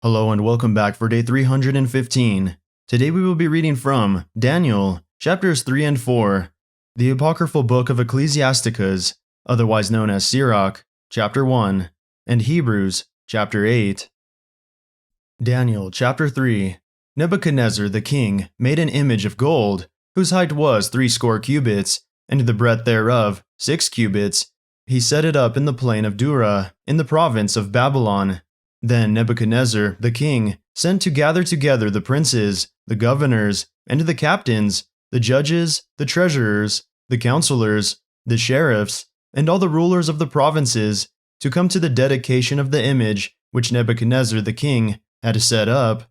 Hello and welcome back for day 315. Today we will be reading from Daniel, chapters 3 and 4, the Apocryphal book of Ecclesiasticus, otherwise known as Sirach, chapter 1, and Hebrews, chapter 8. Daniel, chapter 3. Nebuchadnezzar the king made an image of gold, whose height was 60 cubits, and the breadth thereof 6 cubits. He set it up in the plain of Dura, in the province of Babylon. Then Nebuchadnezzar the king sent to gather together the princes, the governors, and the captains, the judges, the treasurers, the counselors, the sheriffs, and all the rulers of the provinces, to come to the dedication of the image which Nebuchadnezzar the king had set up.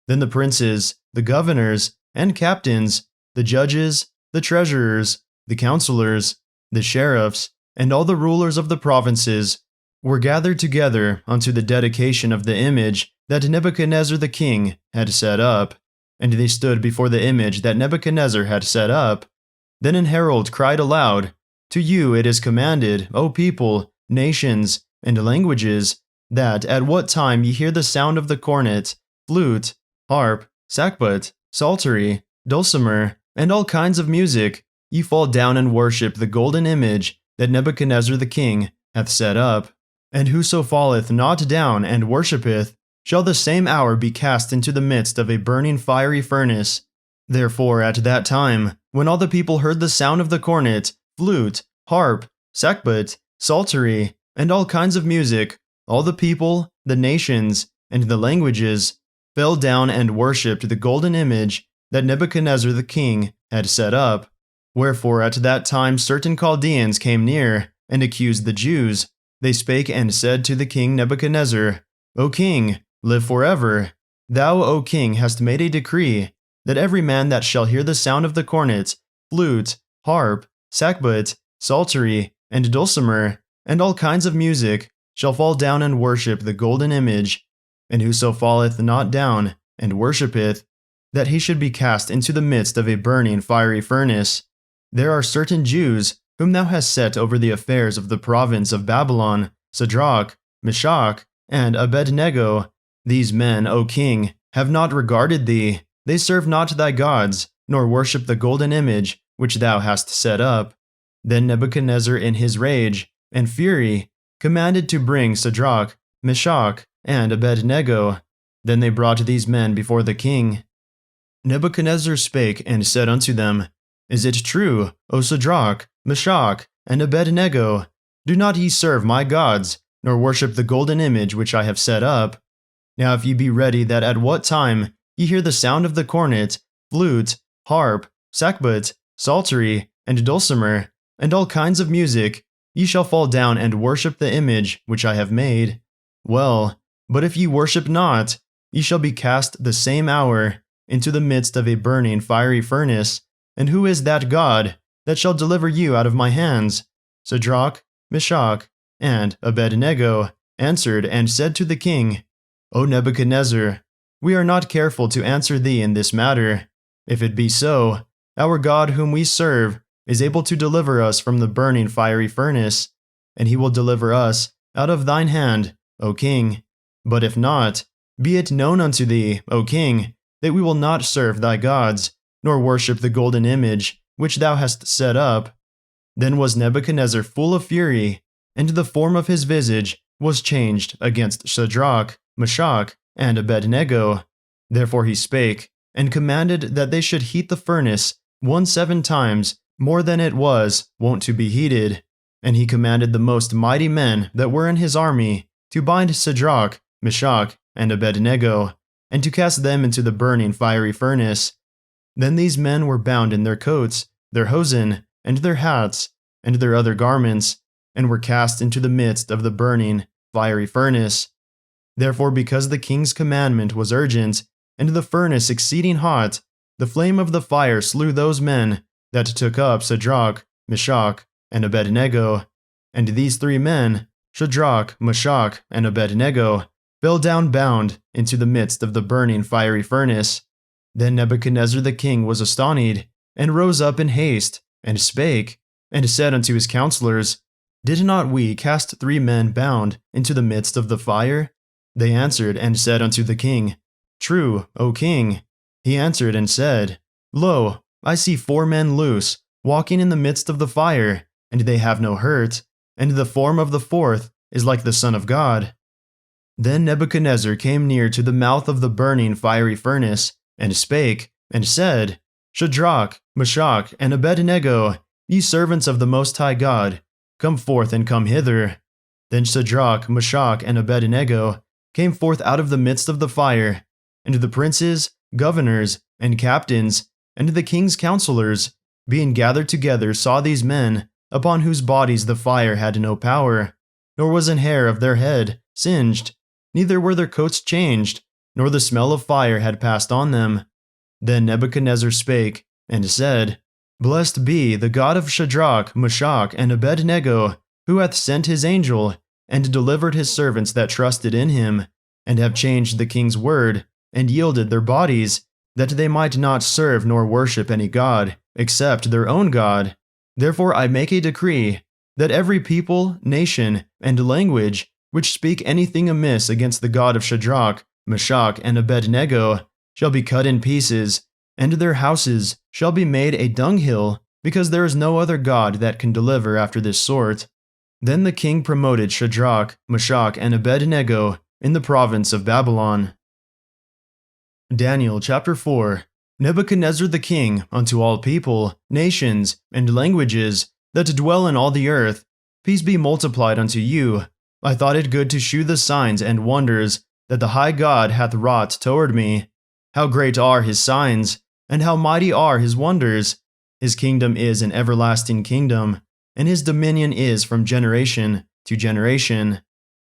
Then the princes, the governors, and captains, the judges, the treasurers, the counselors, the sheriffs, and all the rulers of the provinces were gathered together unto the dedication of the image that Nebuchadnezzar the king had set up. And they stood before the image that Nebuchadnezzar had set up. Then an herald cried aloud, To you it is commanded, O people, nations, and languages, that at what time ye hear the sound of the cornet, flute, harp, sackbut, psaltery, dulcimer, and all kinds of music, ye fall down and worship the golden image that Nebuchadnezzar the king hath set up. And whoso falleth not down and worshippeth, shall the same hour be cast into the midst of a burning fiery furnace. Therefore at that time, when all the people heard the sound of the cornet, flute, harp, sackbut, psaltery, and all kinds of music, all the people, the nations, and the languages fell down and worshipped the golden image that Nebuchadnezzar the king had set up. Wherefore at that time certain Chaldeans came near, and accused the Jews. They spake and said to the king Nebuchadnezzar, O king, live forever. Thou, O king, hast made a decree, that every man that shall hear the sound of the cornet, flute, harp, sackbut, psaltery, and dulcimer, and all kinds of music, shall fall down and worship the golden image. And whoso falleth not down and worshippeth, that he should be cast into the midst of a burning fiery furnace. There are certain Jews whom thou hast set over the affairs of the province of Babylon, Shadrach, Meshach, and Abednego. These men, O king, have not regarded thee. They serve not thy gods, nor worship the golden image which thou hast set up. Then Nebuchadnezzar in his rage and fury commanded to bring Shadrach, Meshach, and Abednego. Then they brought these men before the king. Nebuchadnezzar spake and said unto them, Is it true, O Shadrach, Meshach, and Abednego? Do not ye serve my gods, nor worship the golden image which I have set up? Now if ye be ready that at what time ye hear the sound of the cornet, flute, harp, sackbut, psaltery, and dulcimer, and all kinds of music, ye shall fall down and worship the image which I have made. Well, but if ye worship not, ye shall be cast the same hour into the midst of a burning fiery furnace. And who is that God that shall deliver you out of my hands? Shadrach, Meshach, and Abednego answered and said to the king, O Nebuchadnezzar, we are not careful to answer thee in this matter. If it be so, our God whom we serve is able to deliver us from the burning fiery furnace, and he will deliver us out of thine hand, O king. But if not, be it known unto thee, O king, that we will not serve thy gods, nor worship the golden image which thou hast set up. Then was Nebuchadnezzar full of fury, and the form of his visage was changed against Shadrach, Meshach, and Abednego. Therefore he spake, and commanded that they should heat the furnace 17 times more than it was wont to be heated. And he commanded the most mighty men that were in his army to bind Shadrach, Meshach, and Abednego, and to cast them into the burning fiery furnace. Then these men were bound in their coats, their hosen, and their hats, and their other garments, and were cast into the midst of the burning, fiery furnace. Therefore, because the king's commandment was urgent, and the furnace exceeding hot, the flame of the fire slew those men that took up Shadrach, Meshach, and Abednego. And these 3 men, Shadrach, Meshach, and Abednego, fell down bound into the midst of the burning fiery furnace. Then Nebuchadnezzar the king was astonished, and rose up in haste, and spake, and said unto his counselors, Did not we cast 3 men bound into the midst of the fire? They answered and said unto the king, True, O king. He answered and said, Lo, I see 4 men loose, walking in the midst of the fire, and they have no hurt, and the form of the 4th is like the Son of God. Then Nebuchadnezzar came near to the mouth of the burning fiery furnace, and spake, and said, Shadrach, Meshach, and Abednego, ye servants of the Most High God, come forth and come hither. Then Shadrach, Meshach, and Abednego came forth out of the midst of the fire, and the princes, governors, and captains, and the king's counselors, being gathered together, saw these men, upon whose bodies the fire had no power, nor was an hair of their head singed, neither were their coats changed, nor the smell of fire had passed on them. Then Nebuchadnezzar spake, and said, Blessed be the God of Shadrach, Meshach, and Abednego, who hath sent his angel, and delivered his servants that trusted in him, and have changed the king's word, and yielded their bodies, that they might not serve nor worship any god, except their own God. Therefore I make a decree, that every people, nation, and language, which speak anything amiss against the God of Shadrach, Meshach, and Abednego, shall be cut in pieces, and their houses shall be made a dunghill, because there is no other God that can deliver after this sort. Then the king promoted Shadrach, Meshach, and Abednego in the province of Babylon. Daniel chapter 4. Nebuchadnezzar the king unto all people, nations, and languages that dwell in all the earth, peace be multiplied unto you. I thought it good to shew the signs and wonders that the high God hath wrought toward me. How great are his signs, and how mighty are his wonders! His kingdom is an everlasting kingdom, and his dominion is from generation to generation.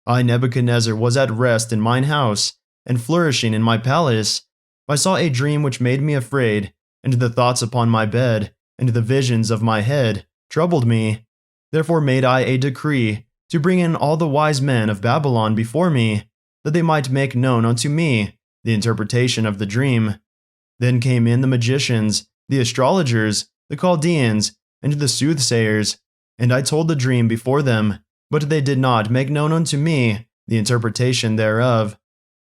I, Nebuchadnezzar, was at rest in mine house, and flourishing in my palace. I saw a dream which made me afraid, and the thoughts upon my bed, and the visions of my head, troubled me. Therefore made I a decree to bring in all the wise men of Babylon before me, that they might make known unto me the interpretation of the dream. Then came in the magicians, the astrologers, the Chaldeans, and the soothsayers, and I told the dream before them, but they did not make known unto me the interpretation thereof.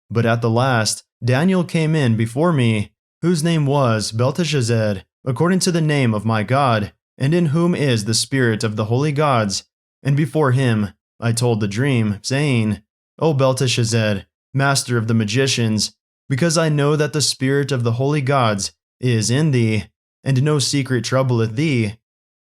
But at the last Daniel came in before me, whose name was Belteshazzar, according to the name of my God, and in whom is the spirit of the holy gods. And before him I told the dream, saying, O Belteshazzar, master of the magicians, because I know that the spirit of the holy gods is in thee, and no secret troubleth thee,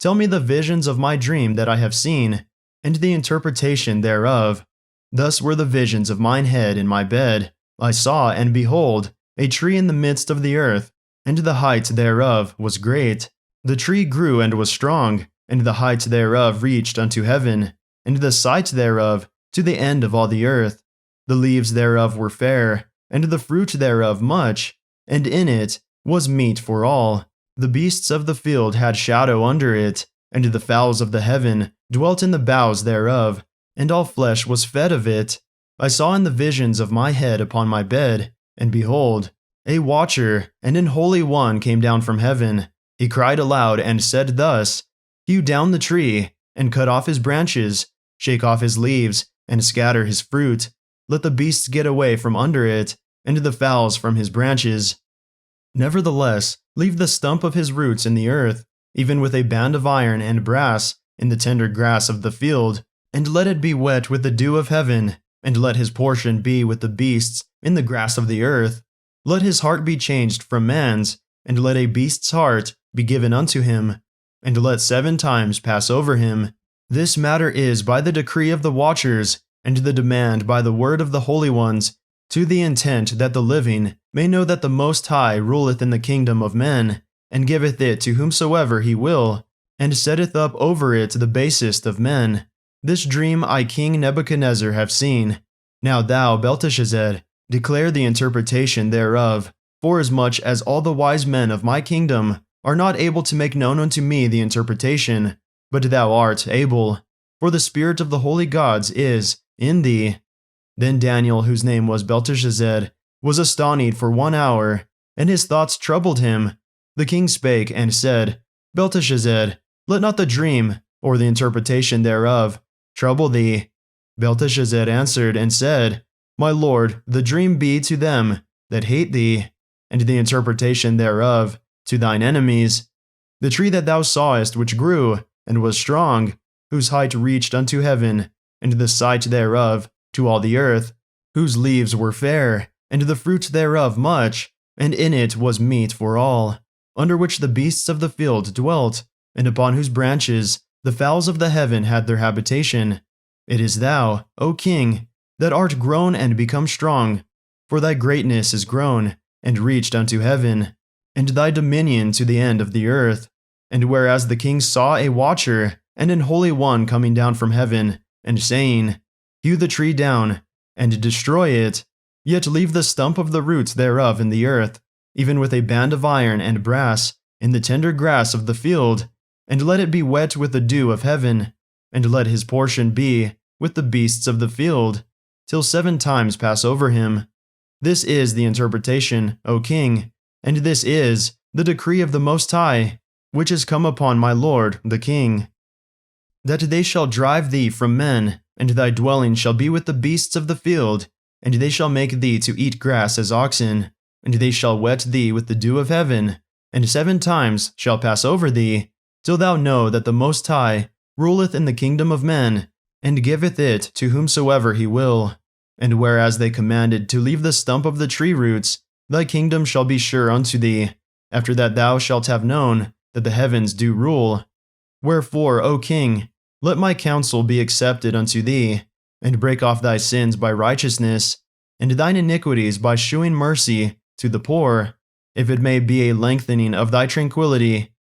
tell me the visions of my dream that I have seen, and the interpretation thereof. Thus were the visions of mine head in my bed. I saw, and behold, a tree in the midst of the earth, and the height thereof was great. The tree grew and was strong, and the height thereof reached unto heaven, and the sight thereof to the end of all the earth. The leaves thereof were fair, and the fruit thereof much, and in it was meat for all. The beasts of the field had shadow under it, and the fowls of the heaven dwelt in the boughs thereof, and all flesh was fed of it. I saw in the visions of my head upon my bed, and behold, a watcher and an holy one came down from heaven. He cried aloud and said thus, Hew down the tree, and cut off his branches, shake off his leaves, and scatter his fruit. Let the beasts get away from under it, and the fowls from his branches. Nevertheless, leave the stump of his roots in the earth, even with a band of iron and brass in the tender grass of the field, and let it be wet with the dew of heaven, and let his portion be with the beasts in the grass of the earth. Let his heart be changed from man's, and let a beast's heart be given unto him, and let 7 times pass over him. This matter is by the decree of the watchers, and the demand by the word of the holy ones, to the intent that the living may know that the Most High ruleth in the kingdom of men, and giveth it to whomsoever he will, and setteth up over it the basest of men. This dream I, King Nebuchadnezzar, have seen. Now thou, Belteshazzar, declare the interpretation thereof, forasmuch as all the wise men of my kingdom are not able to make known unto me the interpretation, but thou art able, for the spirit of the holy gods is in thee. Then Daniel, whose name was Belteshazzar, was astonied for 1 hour, and his thoughts troubled him. The king spake and said, Belteshazzar, let not the dream, or the interpretation thereof, trouble thee. Belteshazzar answered and said, My Lord, the dream be to them that hate thee, and the interpretation thereof to thine enemies. The tree that thou sawest which grew, and was strong, whose height reached unto heaven, and the sight thereof to all the earth, whose leaves were fair, and the fruit thereof much, and in it was meat for all, under which the beasts of the field dwelt, and upon whose branches the fowls of the heaven had their habitation. It is thou, O King, that art grown and become strong, for thy greatness is grown, and reached unto heaven, and thy dominion to the end of the earth. And whereas the king saw a watcher and an holy one coming down from heaven, and saying, Hew the tree down, and destroy it, yet leave the stump of the roots thereof in the earth, even with a band of iron and brass, in the tender grass of the field, and let it be wet with the dew of heaven, and let his portion be with the beasts of the field, till 7 times pass over him. This is the interpretation, O King, and this is the decree of the Most High, which is come upon my lord the king, that they shall drive thee from men, and thy dwelling shall be with the beasts of the field, and they shall make thee to eat grass as oxen, and they shall wet thee with the dew of heaven, and 7 times shall pass over thee, till thou know that the Most High ruleth in the kingdom of men, and giveth it to whomsoever he will. And whereas they commanded to leave the stump of the tree roots, thy kingdom shall be sure unto thee, after that thou shalt have known that the heavens do rule. Wherefore, O King, let my counsel be accepted unto thee, and break off thy sins by righteousness, and thine iniquities by shewing mercy to the poor, if it may be a lengthening of thy tranquility.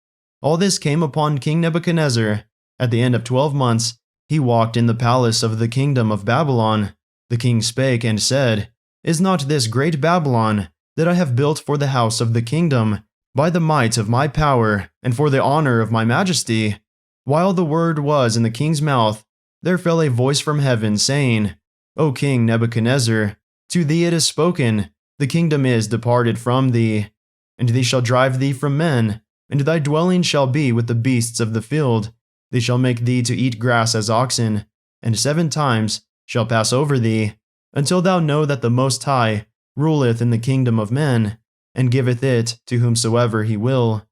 All this came upon King Nebuchadnezzar. At the end of 12 months, he walked in the palace of the kingdom of Babylon. The king spake and said, Is not this great Babylon, that I have built for the house of the kingdom, by the might of my power, and for the honor of my majesty? While the word was in the king's mouth, there fell a voice from heaven, saying, O King Nebuchadnezzar, to thee it is spoken, the kingdom is departed from thee, and they shall drive thee from men, and thy dwelling shall be with the beasts of the field. They shall make thee to eat grass as oxen, and 7 times shall pass over thee, until thou know that the Most High ruleth in the kingdom of men, and giveth it to whomsoever he will.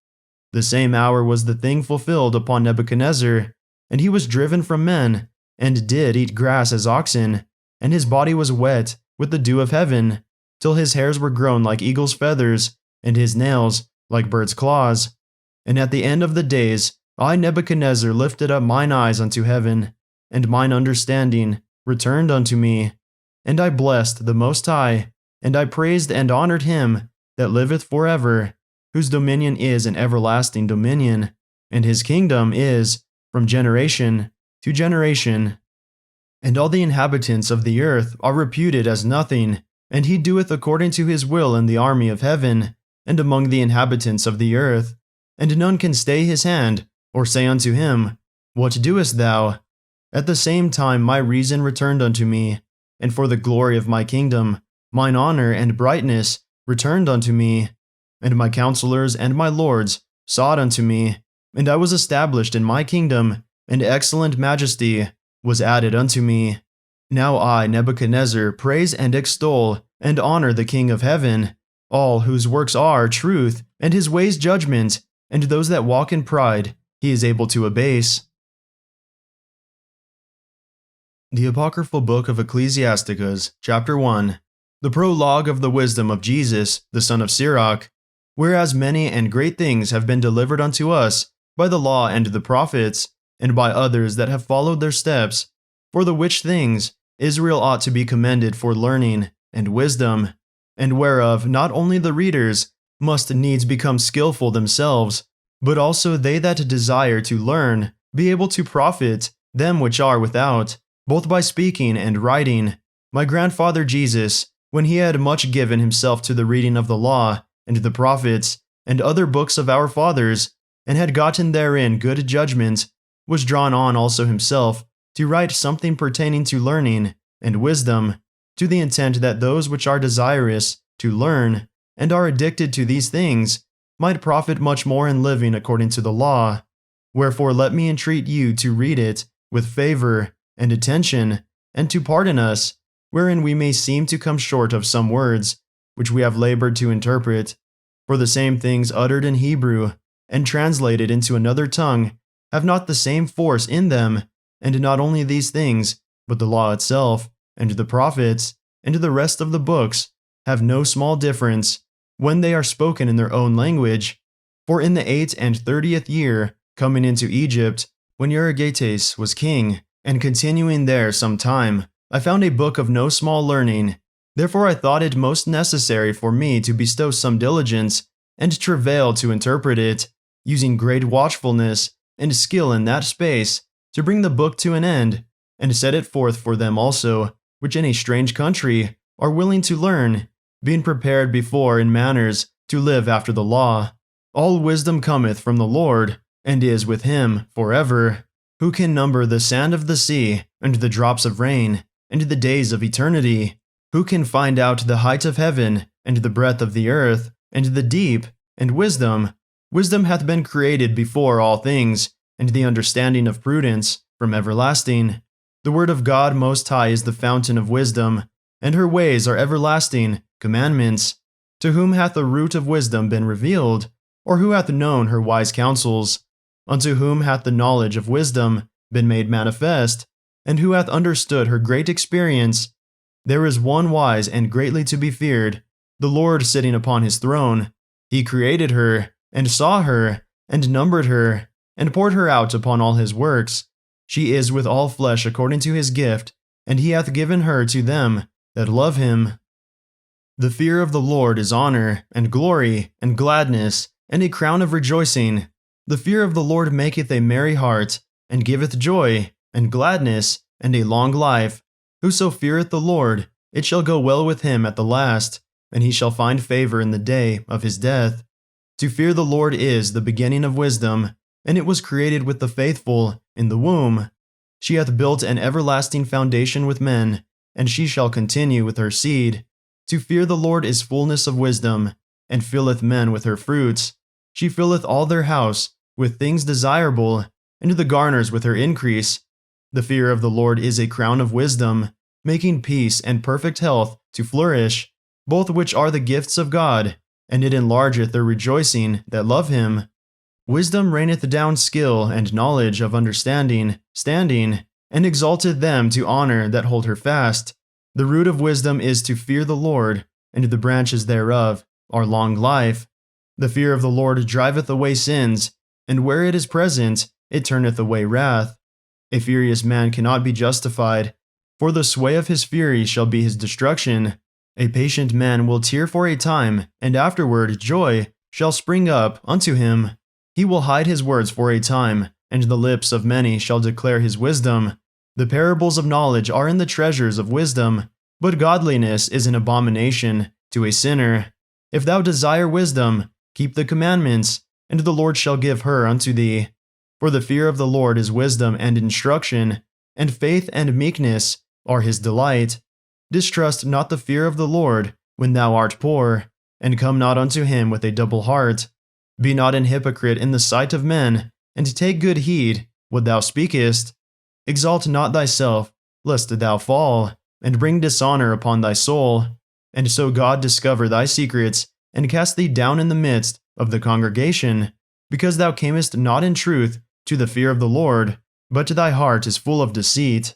The same hour was the thing fulfilled upon Nebuchadnezzar, and he was driven from men, and did eat grass as oxen, and his body was wet with the dew of heaven, till his hairs were grown like eagle's feathers, and his nails like bird's claws. And at the end of the days, I, Nebuchadnezzar, lifted up mine eyes unto heaven, and mine understanding returned unto me. And I blessed the Most High, and I praised and honored him that liveth forever, whose dominion is an everlasting dominion, and his kingdom is from generation to generation. And all the inhabitants of the earth are reputed as nothing, and he doeth according to his will in the army of heaven, and among the inhabitants of the earth. And none can stay his hand, or say unto him, What doest thou? At the same time my reason returned unto me, and for the glory of my kingdom, mine honor and brightness returned unto me. And my counselors and my lords sought unto me, and I was established in my kingdom, and excellent majesty was added unto me. Now I, Nebuchadnezzar, praise and extol and honor the King of heaven, all whose works are truth, and his ways judgment, and those that walk in pride he is able to abase. The Apocryphal Book of Ecclesiasticus, Chapter 1. The Prologue of the Wisdom of Jesus, the son of Sirach. Whereas many and great things have been delivered unto us by the law and the prophets, and by others that have followed their steps, for the which things Israel ought to be commended for learning and wisdom, and whereof not only the readers must needs become skillful themselves, but also they that desire to learn be able to profit them which are without, both by speaking and writing. My grandfather Jesus, when he had much given himself to the reading of the law, and the prophets, and other books of our fathers, and had gotten therein good judgment, was drawn on also himself to write something pertaining to learning and wisdom, to the intent that those which are desirous to learn, and are addicted to these things, might profit much more in living according to the law. Wherefore let me entreat you to read it with favor and attention, and to pardon us, wherein we may seem to come short of some words, which we have labored to interpret. For the same things uttered in Hebrew, and translated into another tongue, have not the same force in them, and not only these things, but the law itself, and the prophets, and the rest of the books, have no small difference, when they are spoken in their own language. For in the 38th year, coming into Egypt, when Euergetes was king, and continuing there some time, I found a book of no small learning. Therefore I thought it most necessary for me to bestow some diligence, and travail to interpret it, using great watchfulness and skill in that space, to bring the book to an end, and set it forth for them also, which in a strange country are willing to learn, being prepared before in manners to live after the law. All wisdom cometh from the Lord, and is with him forever. Who can number the sand of the sea, and the drops of rain, and the days of eternity? Who can find out the height of heaven, and the breadth of the earth, and the deep, and wisdom? Wisdom hath been created before all things, and the understanding of prudence from everlasting. The word of God Most High is the fountain of wisdom, and her ways are everlasting commandments. To whom hath the root of wisdom been revealed, or who hath known her wise counsels? Unto whom hath the knowledge of wisdom been made manifest, and who hath understood her great experience? There is one wise and greatly to be feared, the Lord sitting upon his throne. He created her, and saw her, and numbered her, and poured her out upon all his works. She is with all flesh according to his gift, and he hath given her to them that love him. The fear of the Lord is honor, and glory, and gladness, and a crown of rejoicing. The fear of the Lord maketh a merry heart, and giveth joy, and gladness, and a long life. Whoso feareth the Lord, it shall go well with him at the last, and he shall find favor in the day of his death. To fear the Lord is the beginning of wisdom, and it was created with the faithful in the womb. She hath built an everlasting foundation with men, and she shall continue with her seed. To fear the Lord is fullness of wisdom, and filleth men with her fruits. She filleth all their house with things desirable, and the garners with her increase. The fear of the Lord is a crown of wisdom, making peace and perfect health to flourish, both which are the gifts of God, and it enlargeth their rejoicing that love him. Wisdom raineth down skill and knowledge of understanding, standing, and exalteth them to honor that hold her fast. The root of wisdom is to fear the Lord, and the branches thereof are long life. The fear of the Lord driveth away sins, and where it is present, it turneth away wrath. A furious man cannot be justified, for the sway of his fury shall be his destruction. A patient man will tear for a time, and afterward joy shall spring up unto him. He will hide his words for a time, and the lips of many shall declare his wisdom. The parables of knowledge are in the treasures of wisdom, but godliness is an abomination to a sinner. If thou desire wisdom, keep the commandments, and the Lord shall give her unto thee. For the fear of the Lord is wisdom and instruction, and faith and meekness are his delight. Distrust not the fear of the Lord when thou art poor, and come not unto him with a double heart. Be not an hypocrite in the sight of men, and take good heed what thou speakest. Exalt not thyself, lest thou fall, and bring dishonor upon thy soul. And so God discover thy secrets, and cast thee down in the midst of the congregation, because thou camest not in truth to the fear of the Lord, but thy heart is full of deceit.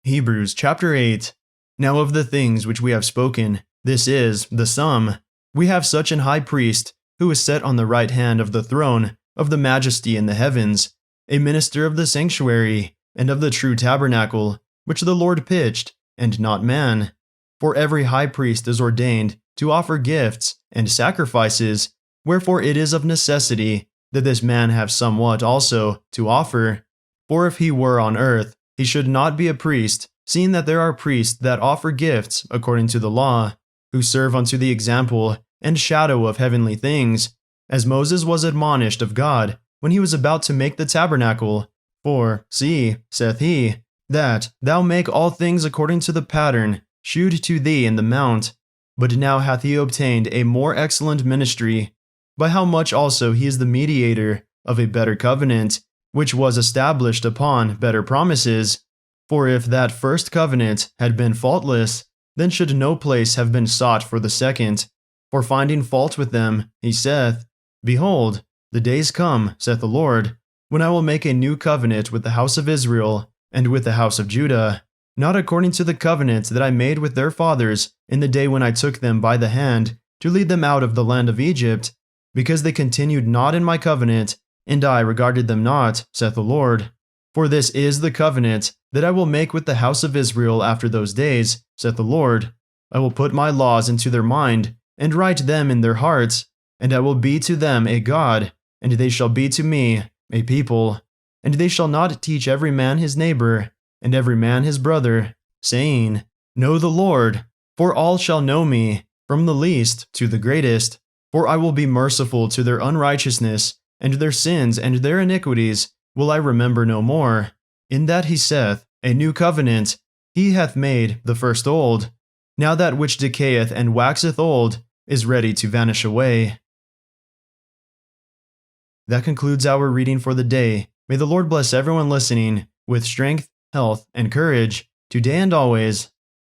Hebrews chapter 8. Now of the things which we have spoken, this is the sum. We have such an high priest, who is set on the right hand of the throne of the majesty in the heavens, a minister of the sanctuary, and of the true tabernacle, which the Lord pitched, and not man. For every high priest is ordained to offer gifts and sacrifices, wherefore it is of necessity that this man have somewhat also to offer. For if he were on earth, he should not be a priest, seeing that there are priests that offer gifts according to the law, who serve unto the example and shadow of heavenly things, as Moses was admonished of God when he was about to make the tabernacle. For, see, saith he, that thou make all things according to the pattern shewed to thee in the mount. But now hath he obtained a more excellent ministry, by how much also he is the mediator of a better covenant, which was established upon better promises. For if that first covenant had been faultless, then should no place have been sought for the second. For finding fault with them, he saith, Behold, the days come, saith the Lord, when I will make a new covenant with the house of Israel and with the house of Judah, not according to the covenant that I made with their fathers in the day when I took them by the hand to lead them out of the land of Egypt, because they continued not in my covenant, and I regarded them not, saith the Lord. For this is the covenant that I will make with the house of Israel after those days, saith the Lord. I will put my laws into their mind, and write them in their hearts, and I will be to them a God, and they shall be to me a people. And they shall not teach every man his neighbor, and every man his brother, saying, Know the Lord, for all shall know me, from the least to the greatest. For I will be merciful to their unrighteousness, and their sins and their iniquities will I remember no more. In that he saith, A new covenant, he hath made the first old. Now that which decayeth and waxeth old is ready to vanish away. That concludes our reading for the day. May the Lord bless everyone listening with strength, health, and courage, today and always.